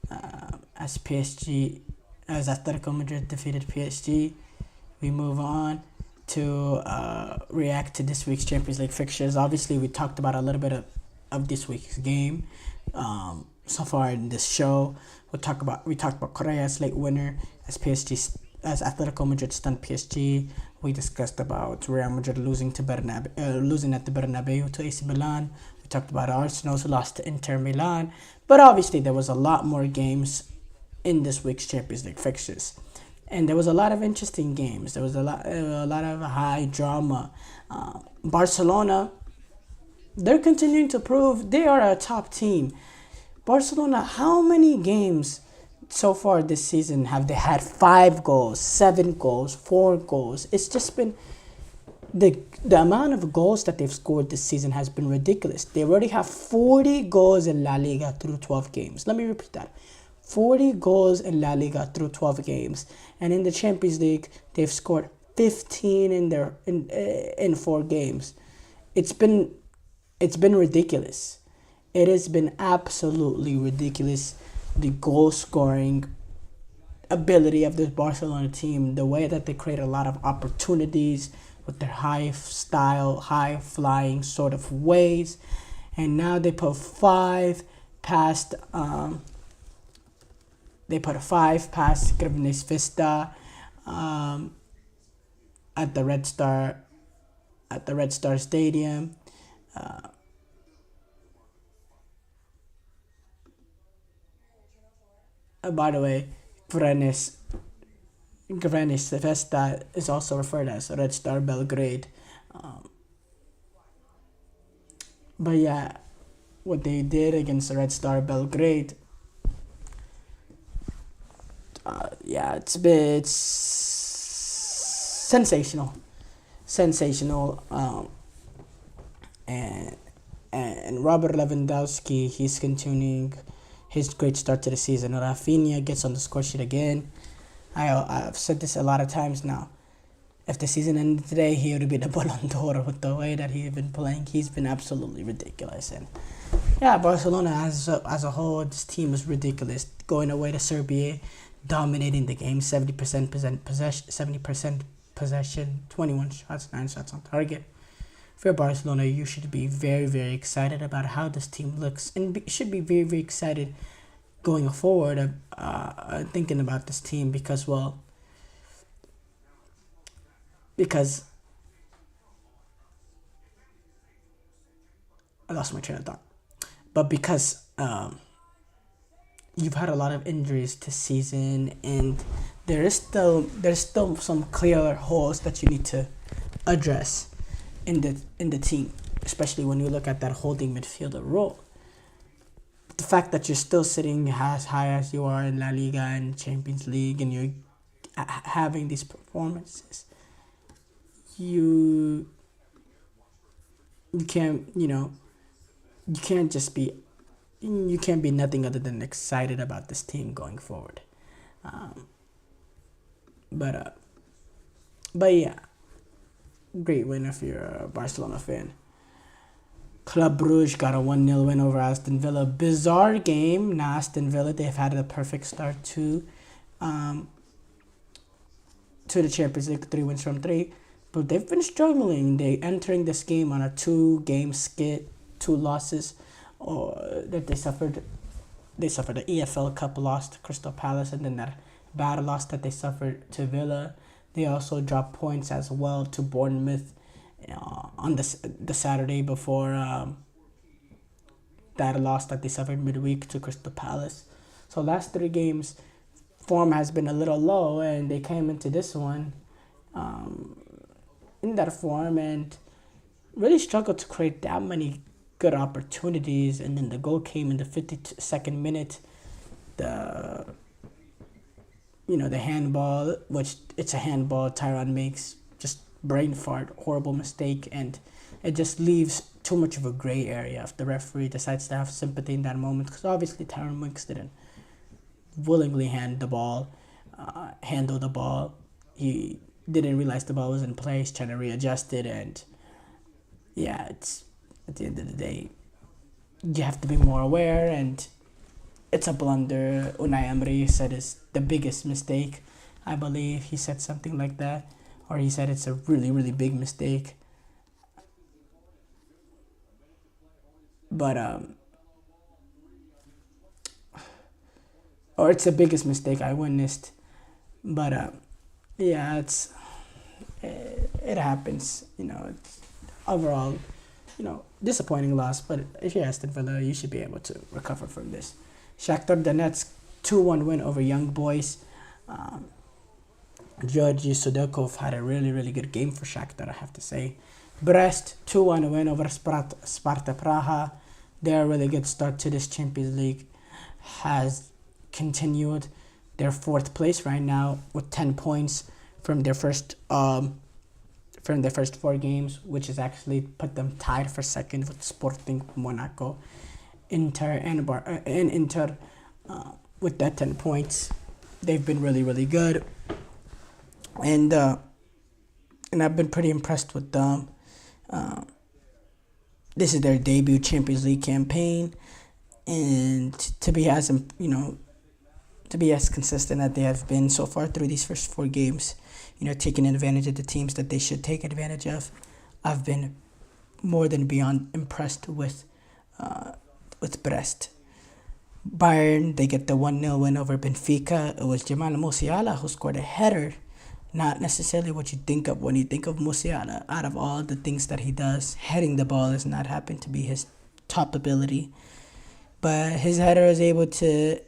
Speaker 1: as Atletico Madrid defeated PSG. We move on to react to this week's Champions League fixtures. Obviously, we talked about a little bit of this week's game so far in this show. We talked about Korea's late winner as Atletico Madrid stunned PSG. We discussed about Real Madrid losing at the Bernabeu to AC Milan. We talked about Arsenal who lost to Inter Milan. But obviously there was a lot more games in this week's Champions League fixtures. And there was a lot of interesting games. There was a lot of high drama. Barcelona, they're continuing to prove they are a top team. Barcelona, how many games so far this season have they had 5 goals, 7 goals, 4 goals? It's just been the amount of goals that they've scored this season has been ridiculous. They already have 40 goals in La Liga through 12 games. Let me repeat that. 40 goals in La Liga through 12 games. And in the Champions League, they've scored 15 in 4 games. It's been ridiculous. It has been absolutely ridiculous. The goal scoring ability of this Barcelona team, the way that they create a lot of opportunities with their high style, high flying sort of ways. And now they put 5 past Grivnes Vista at the Red Star Stadium. By the way, Grivnes Vista is also referred as Red Star Belgrade. But yeah, what they did against Red Star Belgrade, it's sensational, and Robert Lewandowski, he's continuing his great start to the season. Rafinha gets on the score sheet again. I've said this a lot of times now. If the season ended today, he would be the Ballon d'Or with the way that he's been playing. He's been absolutely ridiculous. And yeah, Barcelona as a whole, this team is ridiculous. Going away to Serbia, dominating the game, 70% possession, 21 shots, 9 shots on target. For Barcelona, you should be very, very excited about how this team looks, and should be very, very excited going forward, thinking about this team because I lost my train of thought. But because you've had a lot of injuries this season, and there's still some clear holes that you need to address in the team, especially when you look at that holding midfielder role. The fact that you're still sitting as high as you are in La Liga and Champions League, and you're having these performances, you can't be nothing other than excited about this team going forward. But yeah, great win if you're a Barcelona fan. Club Brugge got a 1-0 win over Aston Villa. Bizarre game. Now Aston Villa, they've had a perfect start to the Champions League, 3 wins from 3. But they've been struggling. They entering this game on a 2-game skid, 2 losses that they suffered. They suffered the EFL Cup loss to Crystal Palace, and then that bad loss that they suffered to Villa. They also dropped points as well to Bournemouth on the Saturday before that loss that they suffered midweek to Crystal Palace. So last 3 games, form has been a little low, and they came into this one in that form and really struggled to create that many good opportunities. And then the goal came in the 52nd minute. The handball, which it's a handball, Tyron makes, just brain fart, horrible mistake, and it just leaves too much of a gray area if the referee decides to have sympathy in that moment, because obviously Tyron Winks didn't willingly handle the ball. He didn't realize the ball was in place, trying to readjust it, and yeah, it's at the end of the day, you have to be more aware, and it's a blunder. Unai Emery said it's the biggest mistake. I believe he said something like that, or he said it's a really, really big mistake. But or it's the biggest mistake I witnessed. But yeah, it happens. It's overall, disappointing loss. But if you're Aston Villa, you should be able to recover from this. Shakhtar Donetsk 2-1 win over Young Boys. Georgi Sudakov had a really, really good game for Shakhtar, I have to say. Brest 2-1 win over Sparta Praha. Their really good start to this Champions League has continued. They're 4th place right now with 10 points from their first from their first 4 games, which has actually put them tied for second with Sporting Monaco. Inter and Inter with that 10 points. They've been really, really good. And I've been pretty impressed with them. This is their debut Champions League campaign, and to be as consistent as they have been so far through these first 4 games, taking advantage of the teams that they should take advantage of, I've been more than beyond impressed with Brest. Bayern, they get the 1-0 win over Benfica. It was Jamal Musiala who scored a header. Not necessarily what you think of when you think of Musiala. Out of all the things that he does, heading the ball has not happened to be his top ability. But his header is able to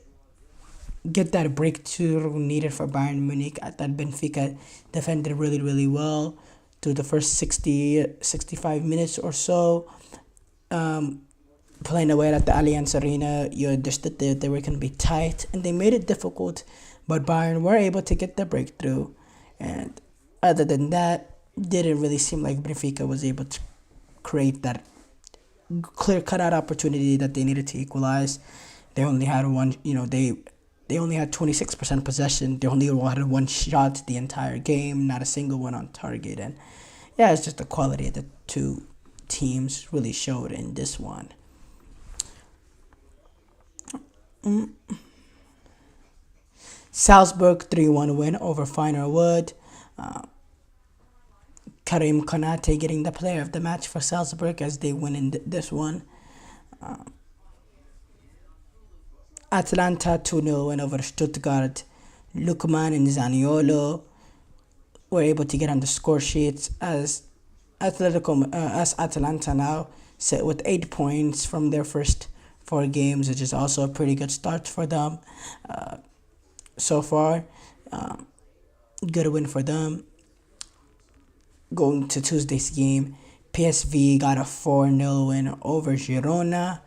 Speaker 1: get that breakthrough needed for Bayern Munich. I thought Benfica defended really, really well through the first 65 minutes or so. Playing away at the Allianz Arena, you understood that they were going to be tight, and they made it difficult. But Bayern were able to get the breakthrough. And other than that, didn't really seem like Benfica was able to create that clear cutout opportunity that they needed to equalize. They only had they only had 26% possession. They only had 1 shot the entire game, not a single one on target. And yeah, it's just the quality of the 2 teams really showed in this one. Salzburg 3-1 win over Feyenoord. Karim Konate getting the player of the match for Salzburg as they win in this one. Atalanta 2-0 win over Stuttgart. Lukman and Zaniolo were able to get on the score sheets as Atalanta now sit with 8 points from their first 4 games, which is also a pretty good start for them. So far, good win for them. Going to Tuesday's game, PSV got a 4-0 win over Girona.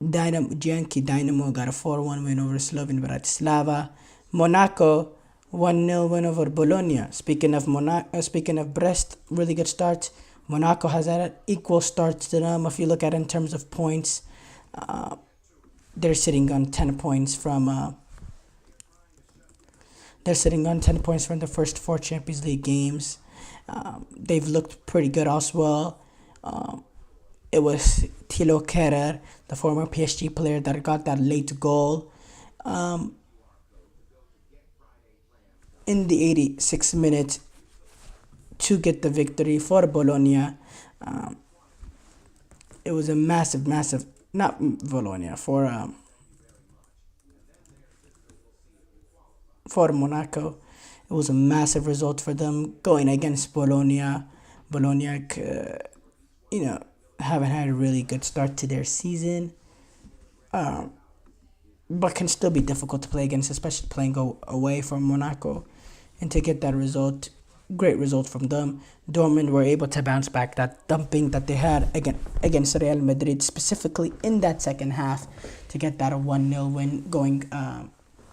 Speaker 1: Dynamo got a 4-1 win over Slovan Bratislava. Monaco 1-0 win over Bologna. Speaking of Brest, really good start. Monaco has had an equal start to them. If you look at it in terms of points, they're sitting on 10 points from the first 4 Champions League games. They've looked pretty good as well. It was Thilo Kehrer, the former PSG player, that got that late goal in the 86th minute to get the victory for Bologna. It was a massive, not Bologna, for Monaco. It was a massive result for them going against Bologna. Bologna, haven't had a really good start to their season, but can still be difficult to play against, especially playing away from Monaco. And to get that result, great result from them. Dortmund were able to bounce back that dumping that they had against Real Madrid, specifically in that second half, to get that 1-0 win going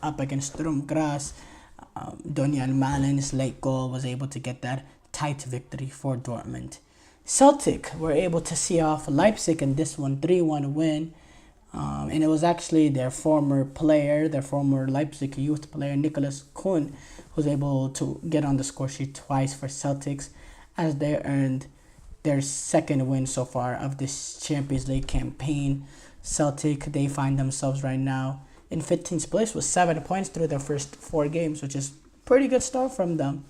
Speaker 1: up against Sturm Graz. Doniel Malin's late goal was able to get that tight victory for Dortmund. Celtic were able to see off Leipzig in this one, 3-1 win. And it was actually their former Leipzig youth player, Nicholas Kuhn, who was able to get on the score sheet twice for Celtics as they earned their second win so far of this Champions League campaign. Celtic, they find themselves right now in 15th place with 7 points through their first 4 games, which is pretty good start from them.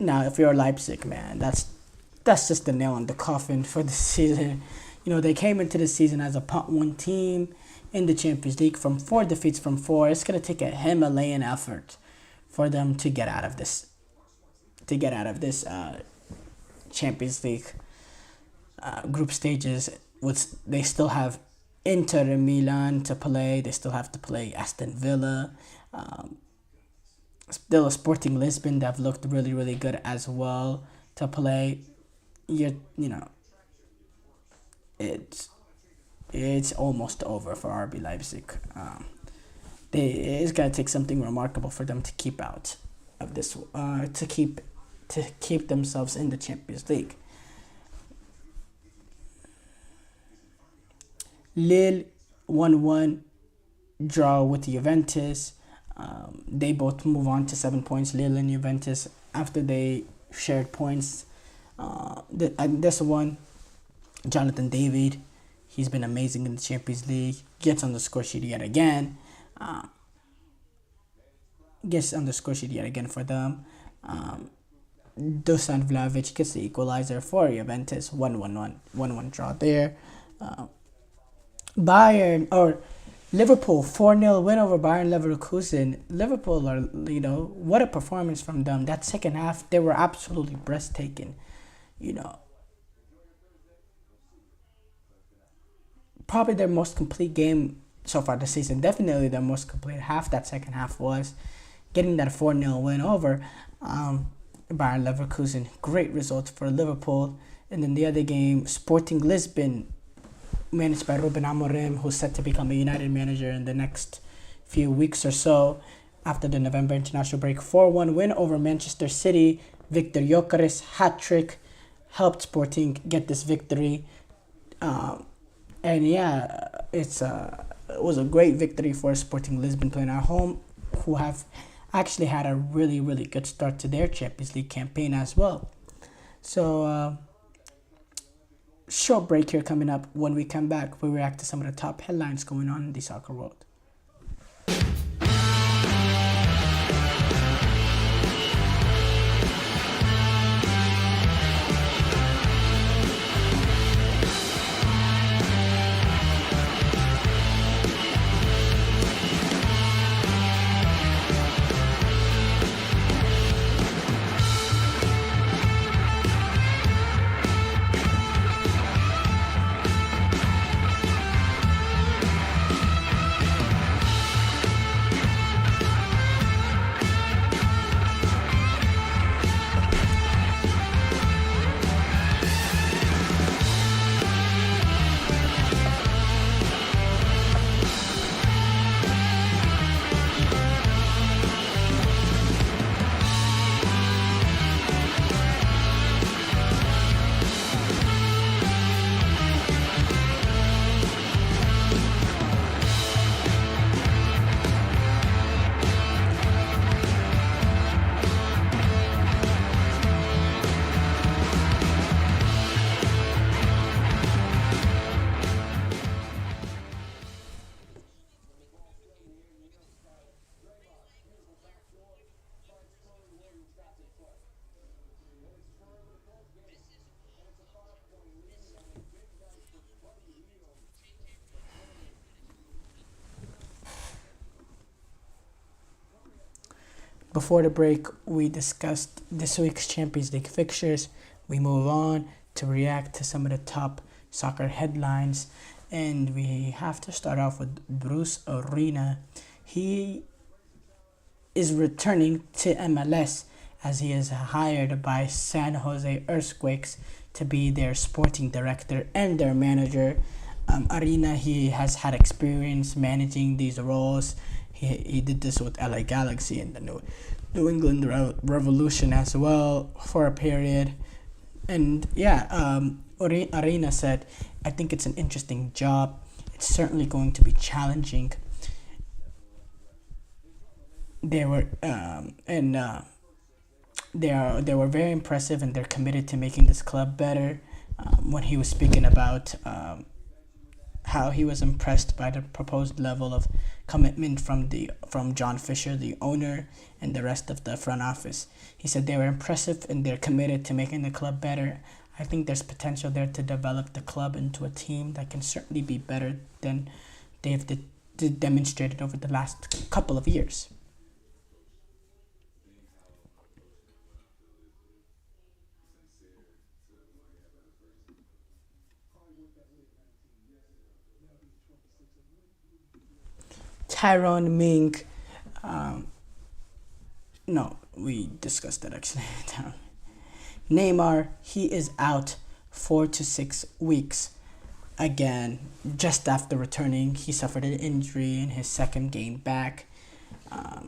Speaker 1: Now, if you're Leipzig, man, that's just the nail on the coffin for the season. They came into the season as a pot 1 team in the Champions League from 4 defeats from 4. It's going to take a Himalayan effort for them to get out of this Champions League group stages. They still have Inter Milan to play. They still have to play Aston Villa. Still a Sporting Lisbon that have looked really, really good as well to play. It's almost over for RB Leipzig. It's gonna take something remarkable for them to keep out. of this to keep themselves in the Champions League. Lille 1-1 draw with Juventus. They both move on to 7 points. Lille and Juventus after they shared points. This one, Jonathan David, he's been amazing in the Champions League. Gets on the score sheet yet again. For them. Dusan Vlahovic gets the equalizer for Juventus. 1-1 draw there. Liverpool 4-0 win over Bayern Leverkusen. Liverpool are, what a performance from them. That second half, they were absolutely breathtaking. Probably their most complete game so far this season. Definitely their most complete half. That second half was getting that 4-0 win over Bayern Leverkusen. Great result for Liverpool. And then the other game, Sporting Lisbon, managed by Ruben Amorim, who's set to become a United manager in the next few weeks or so after the November international break. 4-1 win over Manchester City. Victor Gyökeres hat-trick helped Sporting get this victory. It was a great victory for Sporting Lisbon playing at home, who have actually had a really, really good start to their Champions League campaign as well. So, short break here coming up. When we come back, we react to some of the top headlines going on in the soccer world. Before the break, we discussed this week's Champions League fixtures. We move on to react to some of the top soccer headlines. And we have to start off with Bruce Arena. He is returning to MLS as he is hired by San Jose Earthquakes to be their sporting director and their manager. Arena, he has had experience managing these roles. He did this with LA Galaxy and the New England Revolution as well for a period. And Arena said, I think it's an interesting job. It's certainly going to be challenging. They were they were very impressive, and they're committed to making this club better. When he was speaking about how he was impressed by the proposed level of commitment from John Fisher, the owner, and the rest of the front office. He said they were impressive and they're committed to making the club better. I think there's potential there to develop the club into a team that can certainly be better than they've demonstrated over the last couple of years. Tyrone Ming, we discussed that actually. Neymar, he is out 4 to 6 weeks. Again, just after returning, he suffered an injury in his second game back.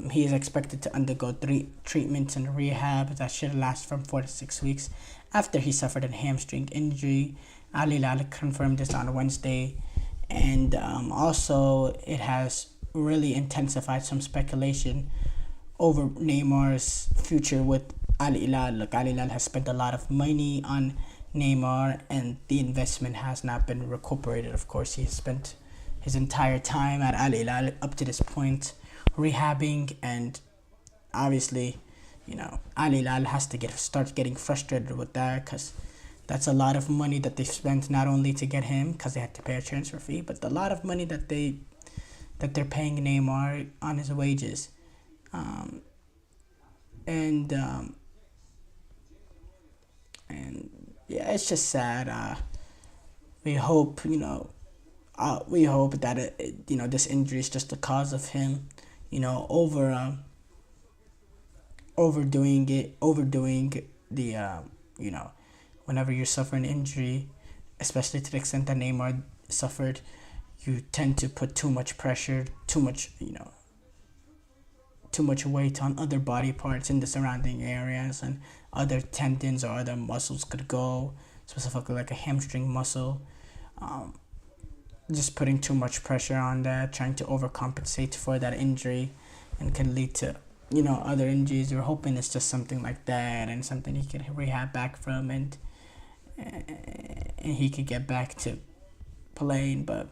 Speaker 1: He is expected to undergo 3 treatments and rehab that should last from 4 to 6 weeks after he suffered a hamstring injury. Al Hilal confirmed this on Wednesday, and also it has really intensified some speculation over Neymar's future with Al Hilal. Look, Al Hilal has spent a lot of money on Neymar, and the investment has not been recuperated. Of course, he has spent his entire time at Al Hilal up to this point rehabbing, and obviously, Al Hilal has to start getting frustrated with that, because that's a lot of money that they spent, not only to get him because they had to pay a transfer fee, but a lot of money that they're paying Neymar on his wages. And yeah, it's just sad. We hope that this injury is just the cause of him, overdoing the whenever you suffer an injury, especially to the extent that Neymar suffered, you tend to put too much pressure, too much weight on other body parts in the surrounding areas, and other tendons or other muscles could go, specifically like a hamstring muscle. Just putting too much pressure on that, trying to overcompensate for that injury, and can lead to other injuries. We're hoping it's just something like that, and something he can rehab back from, and he could get back to playing. But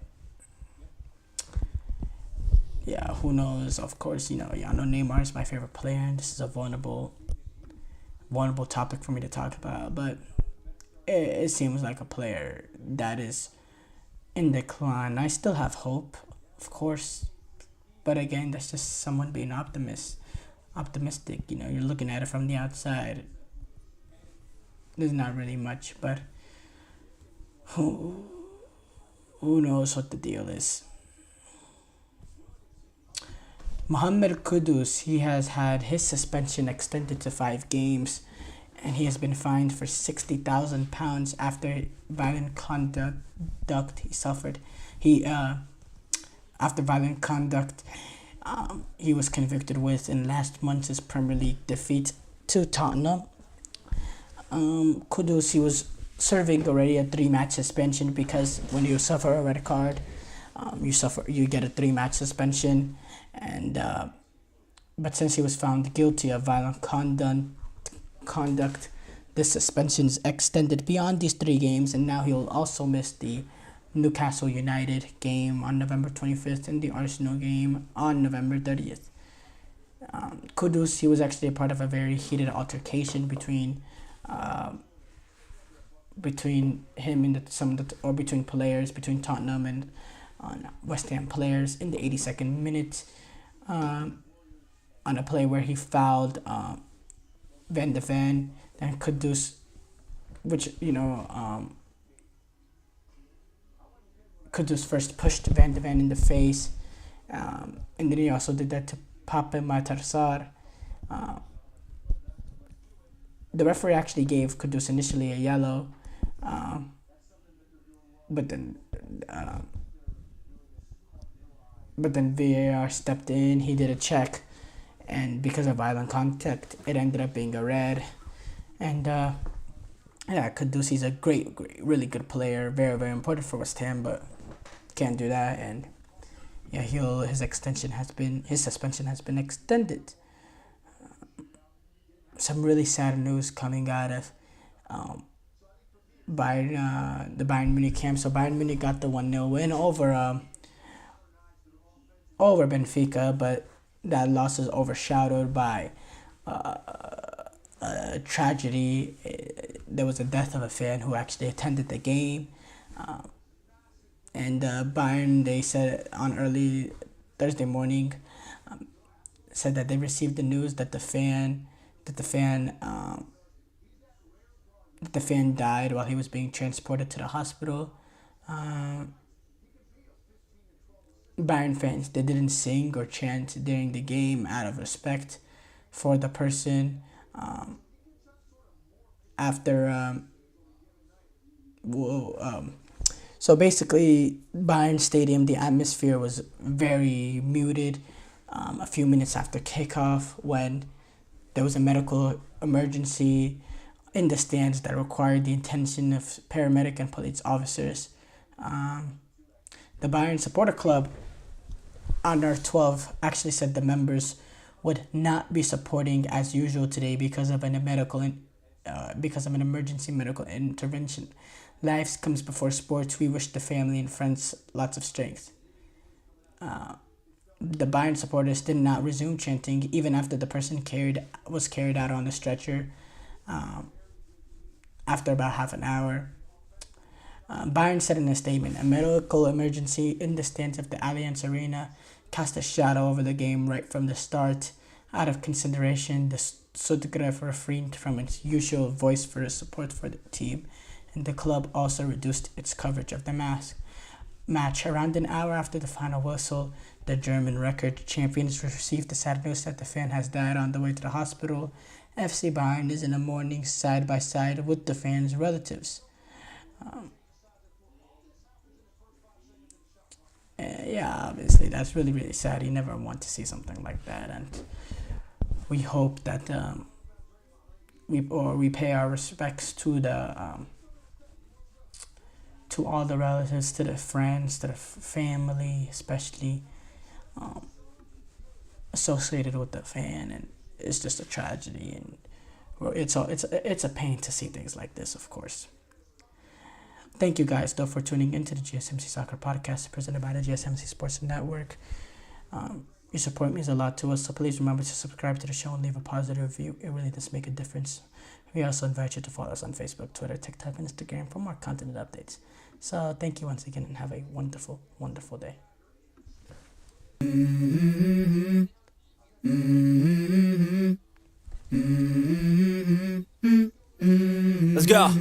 Speaker 1: yeah, who knows? Of course, y'all know Neymar is my favorite player, and this is a vulnerable topic for me to talk about. But it seems like a player that is in decline. I still have hope, of course, but again, that's just someone being optimistic. You're looking at it from the outside. There's not really much, but who knows what the deal is. Mohamed Kudus, he has had his suspension extended to 5 games, and he has been fined for £60,000 after violent conduct he suffered. After violent conduct he was convicted with in last month's Premier League defeat to Tottenham. Kudus, he was serving already a 3-match suspension, because when you suffer a red card, you get a 3-match suspension, and but since he was found guilty of violent conduct, this suspension is extended beyond these 3 games, and now he'll also miss the Newcastle United game on November 25th and the Arsenal game on November 30th. Kudus, he was actually a part of a very heated altercation between him and between players, between Tottenham and West Ham players in the 82nd minute, on a play where he fouled Van de Ven, and Kudus, Kudus first pushed Van de Ven in the face, and then he also did that to Pape Matar Sarr. The referee actually gave Kudus initially a yellow, but then VAR stepped in. He did a check, and because of violent contact, it ended up being a red. And Kudus, he's a great, really good player, very, very important for West Ham, but can't do that. And yeah, his suspension has been extended. Some really sad news coming out of the Bayern Munich camp. So Bayern Munich got the 1-0 win over Benfica, but that loss is overshadowed by a tragedy. There was a death of a fan who actually attended the game, and Bayern, they said on early Thursday morning, said that they received the news that the fan died while he was being transported to the hospital. Bayern fans, they didn't sing or chant during the game out of respect for the person. So basically, Bayern Stadium, the atmosphere was very muted. a few minutes after kickoff when there was a medical emergency in the stands that required the attention of paramedic and police officers. The Bayern supporter club under 12 actually said the members would not be supporting as usual today because of an emergency medical intervention. Life comes before sports. We wish the family and friends lots of strength. The Bayern supporters did not resume chanting even after the person was carried out on the stretcher. After about half an hour, Bayern said in a statement, "A medical emergency in the stands of the Allianz Arena cast a shadow over the game right from the start. Out of consideration, the Stuttgart refrained from its usual voice for its support for the team, and the club also reduced its coverage of the match. Around an hour after the final whistle, the German record champions received the sad news that the fan has died on the way to the hospital. FC Bayern is in the mourning side by side with the fans' relatives." Yeah, obviously that's really, really sad. You never want to see something like that, and we hope that we pay our respects to to all the relatives, to the friends, to the family, especially associated with the fan. And it's just a tragedy, and it's a pain to see things like this, of course. Thank you guys, though, for tuning into the GSMC Soccer Podcast presented by the GSMC Sports Network. Your support means a lot to us, so please remember to subscribe to the show and leave a positive review. It really does make a difference. We also invite you to follow us on Facebook, Twitter, TikTok, and Instagram for more content and updates. So thank you once again, and have a wonderful, wonderful day.
Speaker 3: Let's go.